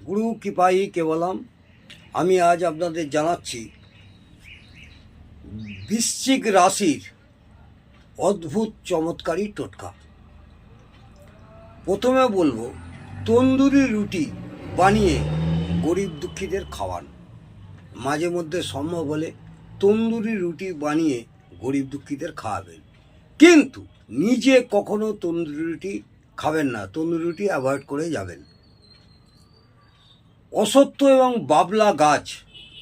গুরু কৃপাই কেবলম। আমি আজ আপনাদের জানাচ্ছি বৃশ্চিক রাশির অদ্ভুত চমৎকারী টোটকা। প্রথমে বলবো, তন্দুরি রুটি বানিয়ে গরিব দুঃখীদের খাওয়ান। মাঝে মধ্যে সম্ভব হলে তন্দুরি রুটি বানিয়ে গরিব দুঃখীদের খাওয়াবেন, কিন্তু নিজে কখনো তন্দুরি রুটি খাবেন না, তন্দুরি রুটি অ্যাভয়েড করে যাবেন। অসত্য এবং বাবলা গাছ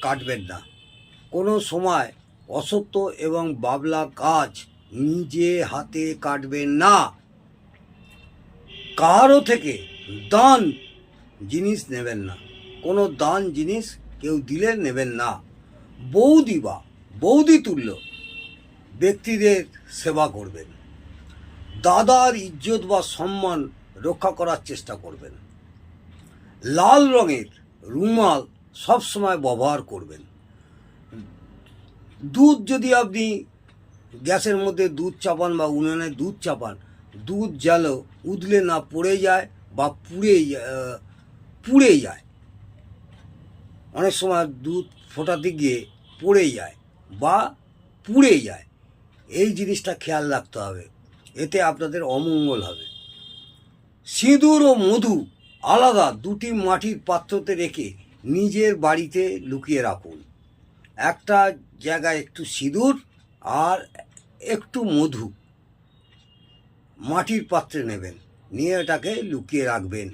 কাটবেন না, কোনো সময় অসত্য এবং বাবলা গাছ নিজে হাতে কাটবেন না। কারো থেকে দান জিনিস নেবেন না, কোনো দান জিনিস কেউ দিলে নেবেন না। বৌদি বা বৌদি তুল্য ব্যক্তিদের সেবা করবেন। দাদার ইজ্জত বা সম্মান রক্ষা করার চেষ্টা করবেন। লাল রঙের রুমাল সবসময় ব্যবহার করবেন। দুধ যদি আপনি গ্যাসের মধ্যে দুধ চাপান বা উনুনে দুধ চাপান, দুধ যেন উদলে না পড়ে যায় বা পুড়ে যায়। অনেক সময় দুধ ফোটাতে গিয়ে পড়ে যায় বা পুড়ে যায়, এই জিনিসটা খেয়াল রাখতে হবে, এতে আপনাদের অমঙ্গল হবে। সিঁদুর ও মধু আলাদা দুটি মাটির পাত্রতে রেখে নিজের বাড়িতে লুকিয়ে রাখুন। একটা জায়গায় একটু সিঁদুর আর একটু মধু মাটির পাত্রে নেবেন, নিয়ে এটাকে লুকিয়ে রাখবেন।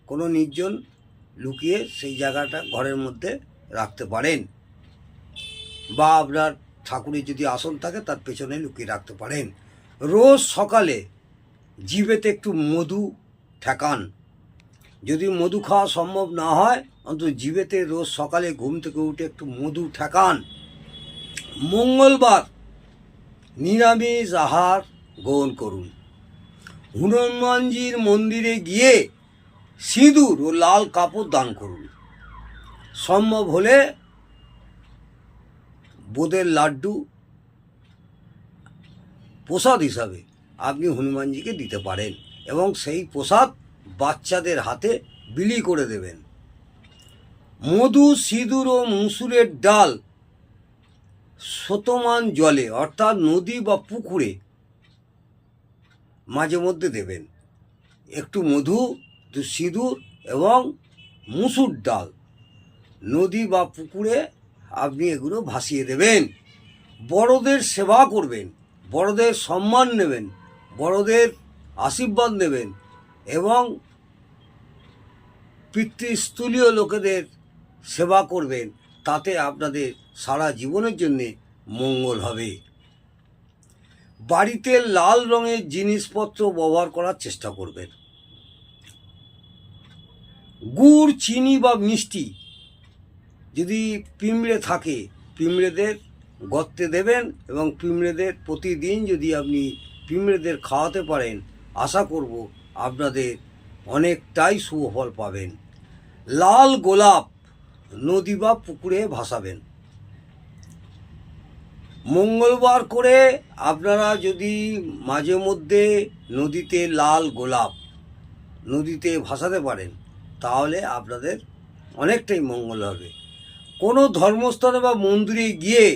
কোনো নির্জন লুকিয়ে সেই জায়গাটা ঘরের মধ্যে রাখতে পারেন, বা আপনার ঠাকুরের যদি আসন থাকে তার পেছনে লুকিয়ে রাখতে পারেন। রোজ সকালে জিভেতে একটু মধু ঠেকান। যদি মধু খাওয়া সম্ভব না হয়, অন্তত জিভেতে রোজ সকালে ঘুম থেকে উঠে একটু মধু ঠেকান। মঙ্গলবার নিরামিষ আহার গ্রহণ করুন। হনুমানজির মন্দিরে গিয়ে সিঁদুর ও লাল কাপড় দান করুন। সম্ভব হলে বোঁদের লাড্ডু প্রসাদ হিসাবে আপনি হনুমানজিকে দিতে পারেন এবং সেই প্রসাদ বাচ্চাদের হাতে বিলি করে দেবেন। মধু, সিঁদুর ও মুসুরের ডাল শতমান জলে অর্থাৎ নদী বা পুকুরে মাঝে মধ্যে দেবেন। একটু মধু, একটু সিঁদুর এবং মুসুর ডাল নদী বা পুকুরে আপনি এগুলো ভাসিয়ে দেবেন। বড়দের সেবা করবেন, বড়দের সম্মান নেবেন, বড়দের আশীর্বাদ নেবেন এবং পিতৃস্থলীয় লোকেদের সেবা করবেন। তাতে আপনাদের সারা জীবনের জন্যে মঙ্গল হবে। বাড়িতে লাল রঙের জিনিসপত্র ব্যবহার করার চেষ্টা করবেন। গুড়, চিনি বা মিষ্টি যদি পিঁমড়ে থাকে, পিঁমড়েদের গর্তে দেবেন এবং পিঁমড়েদের প্রতিদিন যদি আপনি পিঁমড়েদের খাওয়াতে পারেন, আশা করব আপনাদের অনেকটাই সুফল পাবেন। লাল গোলাপ নদী বা পুকুরে ভাসাবেন। মঙ্গলবার করে আপনারা যদি মাঝে মধ্যে নদীতে লাল গোলাপ নদীতে ভাসাতে পারেন, তাহলে আপনাদের অনেকটাই মঙ্গল হবে। কোনো ধর্মস্থানে বা মন্দিরে গিয়ে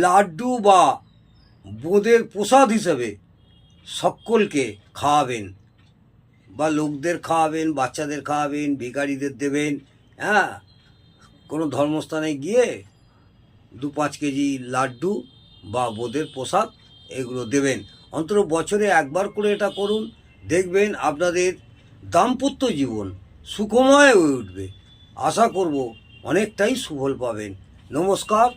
লাড্ডু বা বোঁদের প্রসাদ হিসেবে সকলকে খাওয়াবেন, বা লোকদের খাওয়াবেন, বাচ্চাদের খাওয়াবেন, ভিখারিদের দেবেন। হ্যাঁ, কোনো ধর্মস্থানে গিয়ে 2-5 কেজি লাড্ডু বা বোঁদের প্রসাদ এগুলো দেবেন। অন্তত বছরে একবার করে এটা করুন, দেখবেন আপনাদের দাম্পত্য জীবন সুখময় হয়ে উঠবে। আশা করব অনেকটাই সুফল পাবেন। নমস্কার।